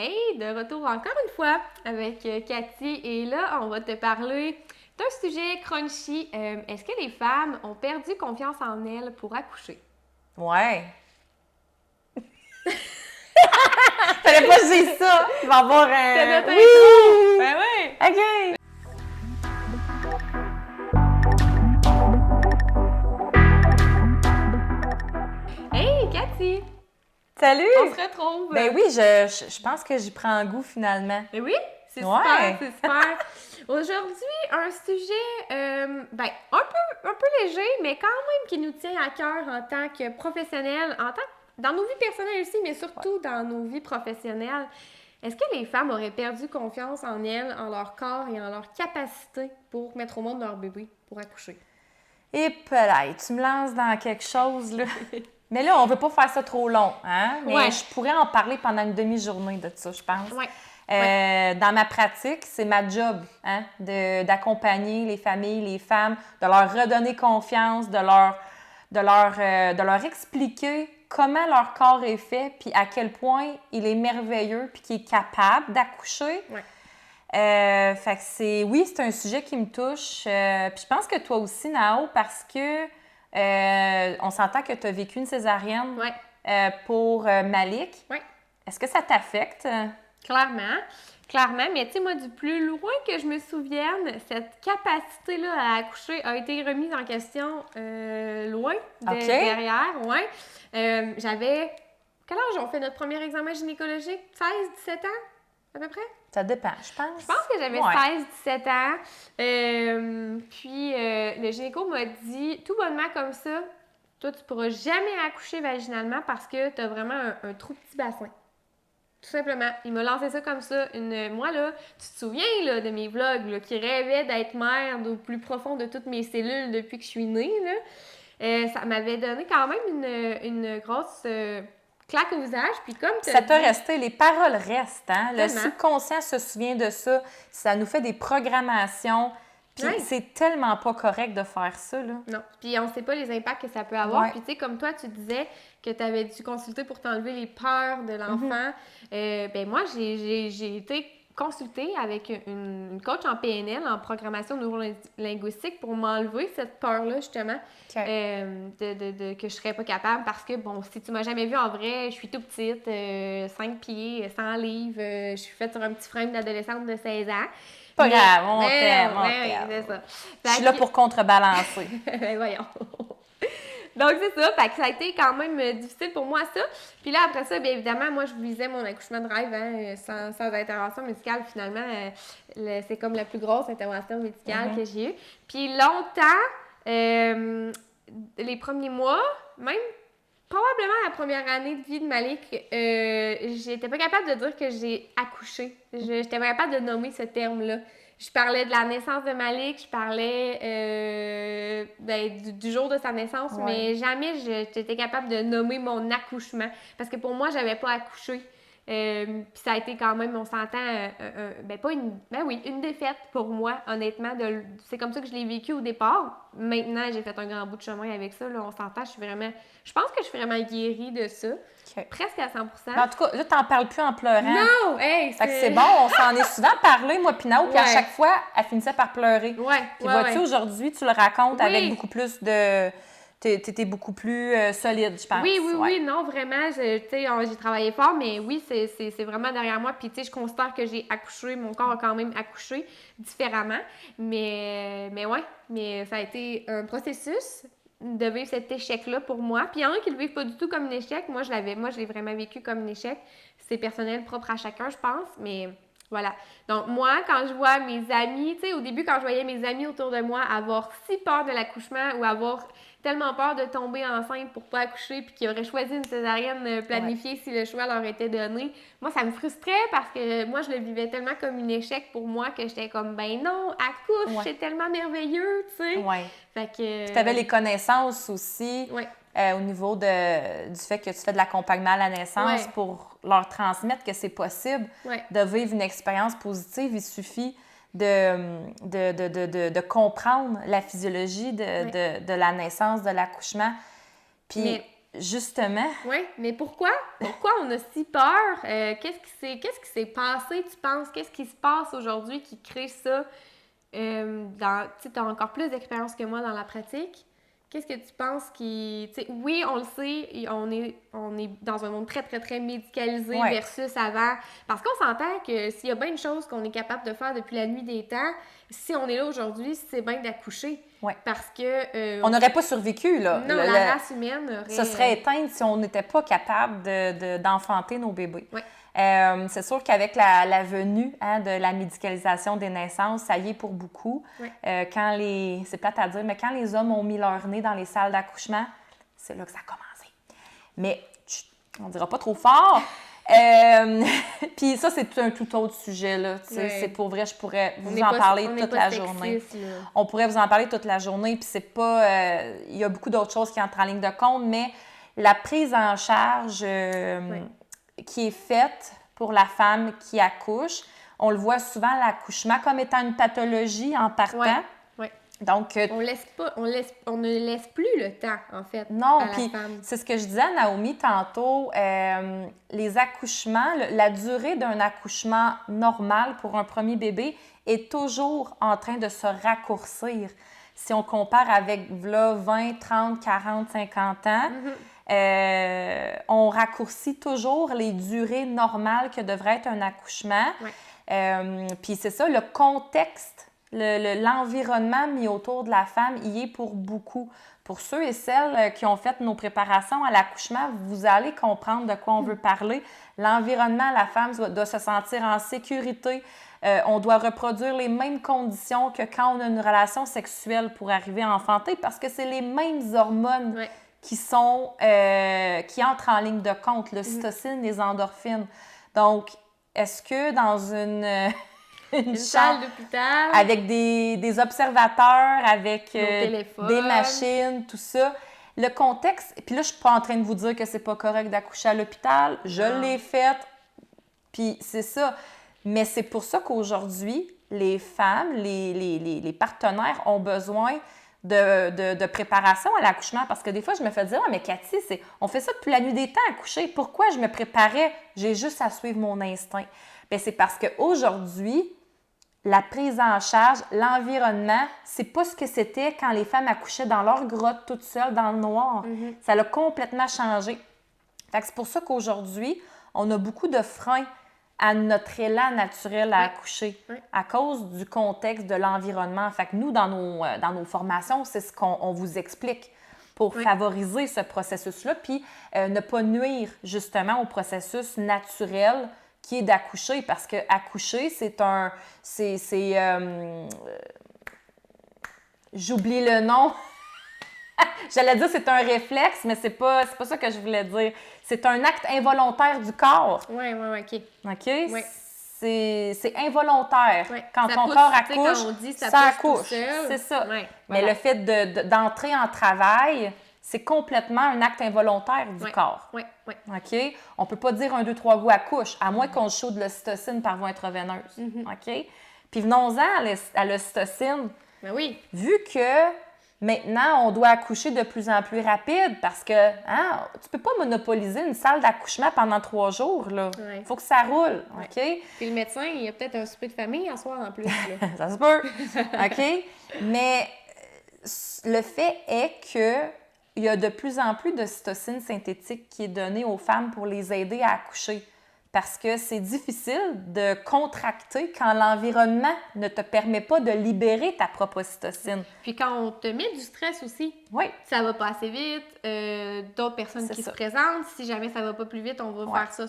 Hey, de retour encore une fois avec Cathy et là, on va te parler d'un sujet crunchy. Est-ce que les femmes ont perdu confiance en elles pour accoucher? Ouais. Fallait pas dire ça. Il va y avoir un... C'était notre Oui! intro! Ben oui! OK. Hey, Cathy! Salut! On se retrouve! Ben oui, je pense que j'y prends un goût finalement. Ben oui, c'est super, Ouais. c'est super. Aujourd'hui, un sujet un peu léger, mais quand même qui nous tient à cœur en tant que professionnels, dans nos vies personnelles aussi, mais surtout dans nos vies professionnelles. Est-ce que les femmes auraient perdu confiance en elles, en leur corps et en leur capacité pour mettre au monde leur bébé, pour accoucher? Et peut-être, tu me lances dans quelque chose, là. Mais là, on veut pas faire ça trop long, hein? Mais Ouais. je pourrais en parler pendant une demi-journée de ça, je pense. Ouais. Dans ma pratique, c'est ma job, hein, d'accompagner les familles, les femmes, de leur redonner confiance, de leur expliquer comment leur corps est fait, puis à quel point il est merveilleux, puis qu'il est capable d'accoucher. Ouais. Fait que oui, c'est un sujet qui me touche. Puis je pense que toi aussi, Nao, parce que on s'entend que tu as vécu une césarienne Ouais. pour Malik. Ouais. Est-ce que ça t'affecte? Clairement, mais tu sais, moi, du plus loin que je me souvienne, cette capacité-là à accoucher a été remise en question loin OK. derrière, ouais. J'avais... Quel âge on fait notre premier examen gynécologique? 16, 17 ans, à peu près? Ça dépend, je pense. Je pense que j'avais Ouais. 16, 17 ans. Puis le gynéco m'a dit, tout bonnement comme ça, toi, tu pourras jamais accoucher vaginalement parce que tu as vraiment un trop petit bassin. Tout simplement. Il m'a lancé ça comme ça. Moi, là, tu te souviens là, de mes vlogs là, qui rêvaient d'être mère au plus profond de toutes mes cellules depuis que je suis née. Là. Ça m'avait donné quand même une grosse claque au visage. Puis comme tu Ça t'a dit, resté, les paroles restent, hein? Le tellement. subconscient se souvient de ça. Ça nous fait des programmations. Puis Ouais. c'est tellement pas correct de faire ça, là. Non. Puis on ne sait pas les impacts que ça peut avoir. Ouais. Puis tu sais, comme toi, tu disais que tu avais dû consulter pour t'enlever les peurs de l'enfant. Ben moi, j'ai été consultée avec une coach en PNL, en programmation neurolinguistique, pour m'enlever cette peur-là, justement, OK. que je serais pas capable parce que, bon, si tu m'as jamais vue en vrai, je suis tout petite, 5 pieds, 100 livres, je suis faite sur un petit frame d'adolescente de 16 ans. Pas grave, on Mais t'aime, non, on mais oui, t'aime. c'est ça. Je suis là pour contrebalancer. Ben voyons. Donc, c'est ça. Fait que ça a été quand même difficile pour moi, ça. Puis là, après ça, bien évidemment, moi, je visais mon accouchement de rêve, hein, sans intervention médicale. Finalement, c'est comme la plus grosse intervention médicale que j'ai eue. Puis longtemps, les premiers mois, même probablement la première année de vie de Malik, j'étais pas capable de dire que j'ai accouché. J'étais pas capable de nommer ce terme-là. Je parlais de la naissance de Malik, je parlais du jour de sa naissance, mais jamais j'étais capable de nommer mon accouchement. Parce que pour moi, j'avais pas accouché. Puis ça a été quand même, on s'entend, une défaite pour moi, honnêtement. C'est comme ça que je l'ai vécu au départ. Maintenant, j'ai fait un grand bout de chemin avec ça. Là, on s'entend, je pense que je suis vraiment guérie de ça. OK. Presque à 100%. Mais en tout cas, là, t'en parles plus en pleurant. Non! Hey, Fait que c'est bon, on s'en est souvent parlé, moi puis Nao, puis à chaque fois, elle finissait par pleurer. Ouais, Puis vois-tu, aujourd'hui, tu le racontes avec beaucoup plus de... T'es beaucoup plus solide, je pense. Oui, non, vraiment, j'ai travaillé fort, mais oui, c'est vraiment derrière moi. Puis, tu sais, je considère que j'ai accouché, mon corps a quand même accouché différemment. Mais ça a été un processus de vivre cet échec-là pour moi. Puis, il y en a qui le vivent pas du tout comme un échec. Moi, je l'ai vraiment vécu comme un échec. C'est personnel, propre à chacun, je pense, mais... Voilà. Donc, moi, quand je vois mes amis, tu sais, au début, quand je voyais mes amis autour de moi avoir si peur de l'accouchement ou avoir tellement peur de tomber enceinte pour pas accoucher puis qu'ils auraient choisi une césarienne planifiée si le choix leur était donné, moi, ça me frustrait parce que moi, je le vivais tellement comme un échec pour moi que j'étais comme, ben non, accouche, c'est tellement merveilleux, tu sais. Ouais. Fait que... Puis t'avais les connaissances aussi au niveau du fait que tu fais de l'accompagnement à la naissance pour leur transmettre que c'est possible de vivre une expérience positive. Il suffit de comprendre la physiologie de la naissance, de l'accouchement. Puis justement... Oui, mais pourquoi? Pourquoi on a si peur? Qu'est-ce qui s'est passé, tu penses? Qu'est-ce qui se passe aujourd'hui qui crée ça? Tu as encore plus d'expérience que moi dans la pratique. Qu'est-ce que tu penses qui... Oui, on le sait, on est dans un monde très, très, très médicalisé versus avant. Parce qu'on s'entend que s'il y a bien une chose qu'on est capable de faire depuis la nuit des temps, si on est là aujourd'hui, c'est bien d'accoucher. Ouais. Parce que... on n'aurait pas survécu, là. Non, la race humaine aurait... Ça serait éteinte si on n'était pas capable d'enfanter nos bébés. Ouais. C'est sûr qu'avec la venue de la médicalisation des naissances, ça y est pour beaucoup. Ouais. C'est plate à dire, mais quand les hommes ont mis leur nez dans les salles d'accouchement, c'est là que ça a commencé. Mais on ne dira pas trop fort. Puis ça, c'est un tout autre sujet, là. C'est pour vrai, je pourrais vous en parler toute la journée. On pourrait vous en parler toute la journée, puis c'est pas... il y a beaucoup d'autres choses qui entrent en ligne de compte, mais la prise en charge qui est faite pour la femme qui accouche, on le voit souvent, l'accouchement comme étant une pathologie en partant. Ouais. Donc, on ne laisse plus le temps, en fait, non, à la puis femme. c'est ce que je disais à Naomi tantôt, les accouchements, la durée d'un accouchement normal pour un premier bébé est toujours en train de se raccourcir. Si on compare avec là, 20, 30, 40, 50 ans, on raccourcit toujours les durées normales que devrait être un accouchement. Ouais. Puis c'est ça, le contexte, l'environnement mis autour de la femme y est pour beaucoup. Pour ceux et celles qui ont fait nos préparations à l'accouchement, vous allez comprendre de quoi on veut parler. L'environnement, la femme doit se sentir en sécurité. On doit reproduire les mêmes conditions que quand on a une relation sexuelle pour arriver à enfanter parce que c'est les mêmes hormones qui entrent en ligne de compte, l'ocytocine, les endorphines. Donc, est-ce que dans une salle d'hôpital avec des observateurs, avec des machines, tout ça, le contexte... Puis là, je suis pas en train de vous dire que c'est pas correct d'accoucher à l'hôpital. Je l'ai fait, puis c'est ça. Mais c'est pour ça qu'aujourd'hui, les femmes, les partenaires ont besoin de préparation à l'accouchement. Parce que des fois, je me fais dire « Ah, mais Cathy, on fait ça depuis la nuit des temps, accoucher. Pourquoi je me préparais? J'ai juste à suivre mon instinct. » Bien, c'est parce qu'aujourd'hui, la prise en charge, l'environnement, c'est pas ce que c'était quand les femmes accouchaient dans leur grotte toutes seules dans le noir. Ça a complètement changé. Fait que c'est pour ça qu'aujourd'hui, on a beaucoup de freins à notre élan naturel à accoucher à cause du contexte de l'environnement. Fait que nous, dans nos formations, c'est ce qu'on vous explique pour favoriser ce processus-là, puis ne pas nuire justement au processus naturel qui est d'accoucher, parce que accoucher, j'oublie le nom. J'allais dire c'est un réflexe, mais c'est pas ça que je voulais dire. C'est un acte involontaire du corps. Oui, OK. OK? Oui. C'est involontaire. Ouais. Quand ça ton pousse, corps accouche, quand on dit, ça accouche. C'est ça. Ouais, mais le fait d'entrer en travail, c'est complètement un acte involontaire du corps. Oui. OK? On ne peut pas dire 1, 2, 3 goûts accouche, à moins qu'on chaude de l'ocytocine par voie intraveineuse. OK? Puis venons-en à l'ocytocine. Ben oui. Vu que maintenant, on doit accoucher de plus en plus rapide parce que tu peux pas monopoliser une salle d'accouchement pendant 3 jours. Il faut que ça roule. OK? Puis le médecin, il y a peut-être un souper de famille à soir en plus. Là. Ça se peut. OK? Mais le fait est que il y a de plus en plus d'ocytocine synthétique qui est donnée aux femmes pour les aider à accoucher. Parce que c'est difficile de contracter quand l'environnement ne te permet pas de libérer ta propre ocytocine. Puis quand on te met du stress aussi, ça va pas assez vite, d'autres personnes qui se présentent, si jamais ça va pas plus vite, on va faire ça.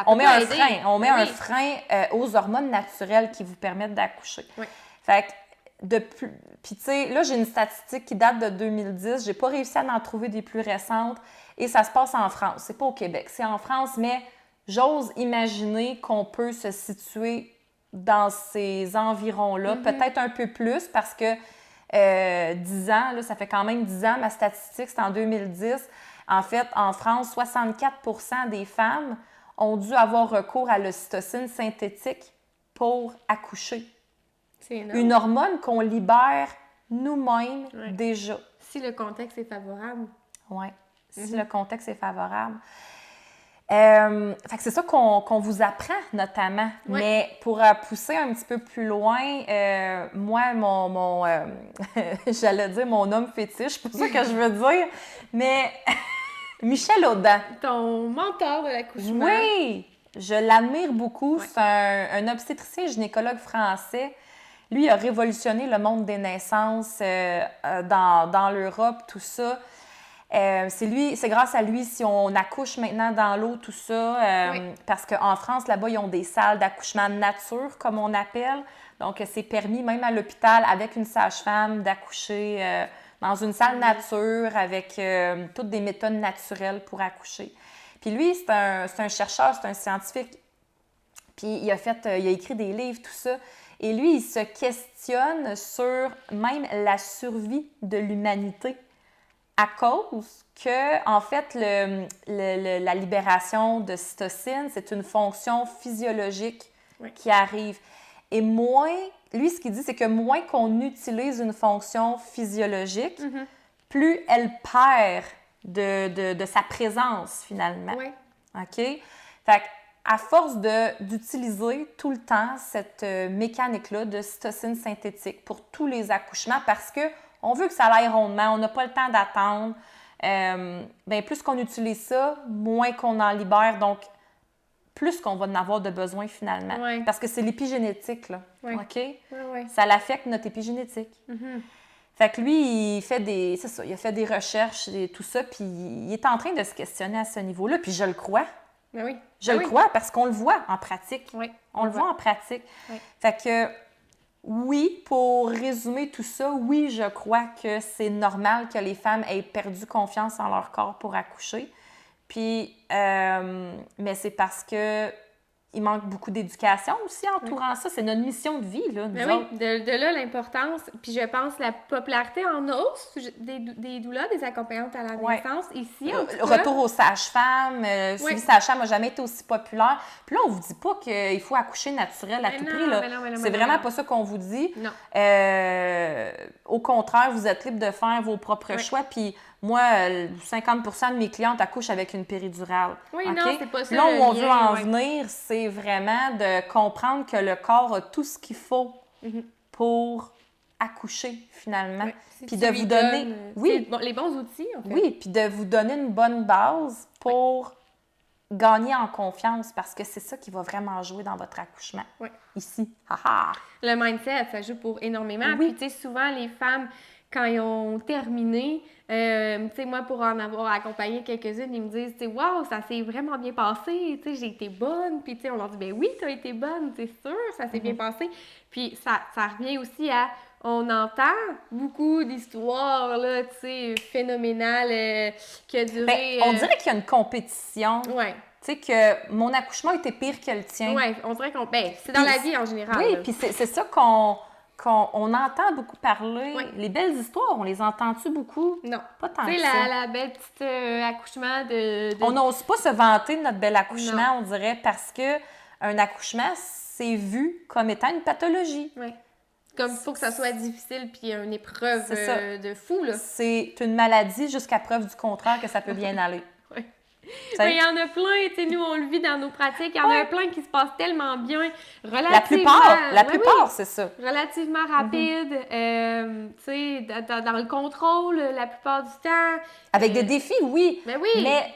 On met un frein. On met un frein aux hormones naturelles qui vous permettent d'accoucher. Fait que puis, tu sais, là, j'ai une statistique qui date de 2010. J'ai pas réussi à en trouver des plus récentes. Et ça se passe en France. C'est pas au Québec. C'est en France, mais j'ose imaginer qu'on peut se situer dans ces environs-là. Peut-être un peu plus parce que 10 ans, là, ça fait quand même 10 ans. Ma statistique, c'est en 2010. En fait, en France, 64% des femmes ont dû avoir recours à l'ocytocine synthétique pour accoucher. C'est énorme. Une hormone qu'on libère nous-mêmes Ouais. déjà. Si le contexte est favorable. Oui, si le contexte est favorable. Fait que c'est ça qu'on vous apprend notamment. Ouais. Mais pour pousser un petit peu plus loin, moi, mon j'allais dire mon homme fétiche, c'est pas ça que je veux dire, mais Michel Audin. Ton mentor de l'accouchement. Oui, je l'admire beaucoup. Ouais. C'est un obstétricien gynécologue français. Lui, il a révolutionné le monde des naissances dans l'Europe, tout ça. C'est grâce à lui si on accouche maintenant dans l'eau, tout ça. Oui. Parce qu'en France, là-bas, ils ont des salles d'accouchement nature, comme on appelle. Donc, c'est permis, même à l'hôpital, avec une sage-femme, d'accoucher dans une salle nature avec toutes des méthodes naturelles pour accoucher. Puis lui, c'est un chercheur, c'est un scientifique. Puis il a écrit des livres, tout ça. Et lui, il se questionne sur même la survie de l'humanité à cause que, en fait, la libération de cytocine, c'est une fonction physiologique qui arrive. Et lui, ce qu'il dit, c'est que moins qu'on utilise une fonction physiologique, plus elle perd de sa présence, finalement. Oui. OK? Fait à force d'utiliser tout le temps cette mécanique-là de cytocine synthétique pour tous les accouchements, parce que on veut que ça aille rondement, on n'a pas le temps d'attendre. Bien, plus qu'on utilise ça, moins qu'on en libère, donc plus qu'on va en avoir de besoin finalement. Ouais. Parce que c'est l'épigénétique, là. Ouais. OK? Ouais. Ça l'affecte notre épigénétique. Fait que lui, il a fait des recherches et tout ça, puis il est en train de se questionner à ce niveau-là, puis je le crois. Ben oui. Je le crois parce qu'on le voit en pratique. Oui. On le voit en pratique. Oui. Fait que, oui, pour résumer tout ça, oui, je crois que c'est normal que les femmes aient perdu confiance en leur corps pour accoucher. Puis, mais c'est parce que il manque beaucoup d'éducation aussi entourant ça. C'est notre mission de vie, là, nous Ben autres. oui, de là l'importance. Puis je pense la popularité en hausse des doulas, des accompagnantes à la naissance. Ici, en tout cas. Retour aux sages-femmes. Suivi sage-femme n'a jamais été aussi populaire. Puis là, on vous dit pas qu'il faut accoucher naturel à tout prix. Là. C'est vraiment pas ça qu'on vous dit. Non. Au contraire, vous êtes libre de faire vos propres choix. Puis moi, 50% de mes clientes accouchent avec une péridurale. Oui, okay? non, c'est pas ça. Là où on veut en venir, c'est vraiment de comprendre que le corps a tout ce qu'il faut pour accoucher, finalement. Oui. Si puis de vous donner... les bons outils, en fait. Oui, puis de vous donner une bonne base pour gagner en confiance, parce que c'est ça qui va vraiment jouer dans votre accouchement. Oui. Ici. Ha-ha! Le mindset, ça joue pour énormément. Oui. Puis, tu sais, souvent, les femmes, quand ils ont terminé, tu sais, moi, pour en avoir accompagné quelques-unes, ils me disent, tu sais, waouh, ça s'est vraiment bien passé, tu sais, j'ai été bonne. Puis, tu sais, on leur dit, ben oui, tu as été bonne, c'est sûr, ça s'est bien passé. Puis, ça revient aussi à, on entend beaucoup d'histoires, là, tu sais, phénoménales qui a duré... Ben, on dirait qu'il y a une compétition. Oui. Tu sais, que mon accouchement était pire que le tien. Oui, on dirait qu'on... Ben, c'est dans la vie en général. Oui, là. puis c'est ça qu'on entend beaucoup parler. Oui. Les belles histoires, on les entend-tu beaucoup? Non. Pas tant que Tu sais, ça. la belle petite accouchement de... On n'ose pas se vanter de notre bel accouchement, Non. on dirait, parce que un accouchement, c'est vu comme étant une pathologie. Oui. Comme il faut que ça soit difficile puis une épreuve de fou, là. C'est une maladie jusqu'à preuve du contraire que ça peut bien aller. Oui. Mais il y en a plein, tu sais, nous, on le vit dans nos pratiques. Il y en a plein qui se passent tellement bien, relativement... La plupart, c'est ça. Relativement rapide, tu sais, dans le contrôle la plupart du temps. Avec des défis, oui. Mais oui. Mais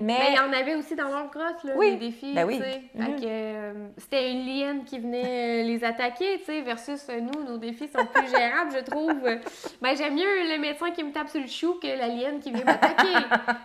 Mais il y en avait aussi dans leur grotte, là, des défis, ben oui. tu sais. Fait que c'était une liane qui venait les attaquer, tu sais, versus nous, nos défis sont plus gérables, je trouve. Ben, j'aime mieux le médecin qui me tape sur le chou que la liane qui vient m'attaquer,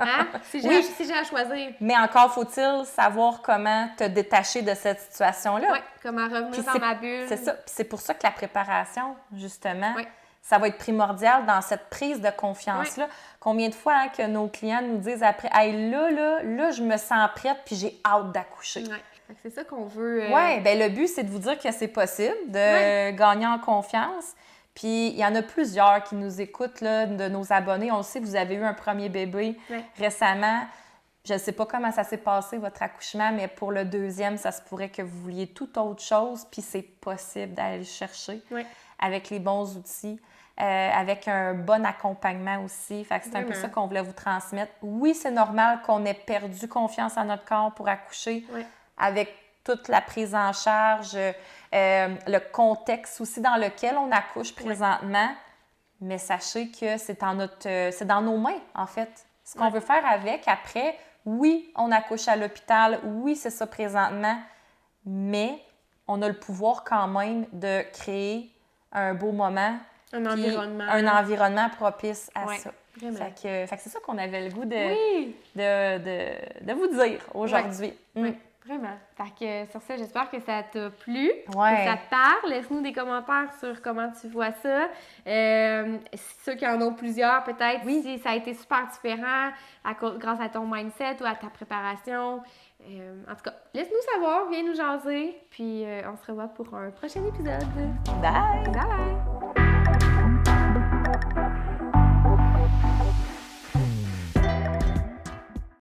hein, si j'ai à choisir. Mais encore faut-il savoir comment te détacher de cette situation-là. Oui, comment revenir dans ma bulle. C'est ça. Puis c'est pour ça que la préparation, justement, ça va être primordial dans cette prise de confiance-là. Combien de fois que nos clients nous disent après, « Hey, là, je me sens prête puis j'ai hâte d'accoucher. » Oui, c'est ça qu'on veut. Oui, bien le but, c'est de vous dire que c'est possible de gagner en confiance. Puis il y en a plusieurs qui nous écoutent, là, de nos abonnés. On le sait, vous avez eu un premier bébé récemment. Je ne sais pas comment ça s'est passé, votre accouchement, mais pour le deuxième, ça se pourrait que vous vouliez toute autre chose, puis c'est possible d'aller le chercher avec les bons outils. avec un bon accompagnement aussi. Fait que c'est un peu Vraiment. ça qu'on voulait vous transmettre. Oui, c'est normal qu'on ait perdu confiance en notre corps pour accoucher, Ouais. avec toute la prise en charge, le contexte aussi dans lequel on accouche présentement. Mais sachez que c'est dans nos mains, en fait. Ce qu'on veut faire avec, après, oui, on accouche à l'hôpital, oui, c'est ça présentement, mais on a le pouvoir quand même de créer un beau moment, Un puis environnement. un environnement propice à ça. Vraiment. Fait que c'est ça qu'on avait le goût Oui! de vous dire aujourd'hui. Oui, vraiment. Fait que sur ça, j'espère que ça t'a plu, Ouais. que ça te parle. Laisse-nous des commentaires sur comment tu vois ça. Ceux qui en ont plusieurs, peut-être, si ça a été super différent grâce à ton mindset ou à ta préparation. En tout cas, laisse-nous savoir, viens nous jaser, puis on se revoit pour un prochain épisode. Bye! Bye!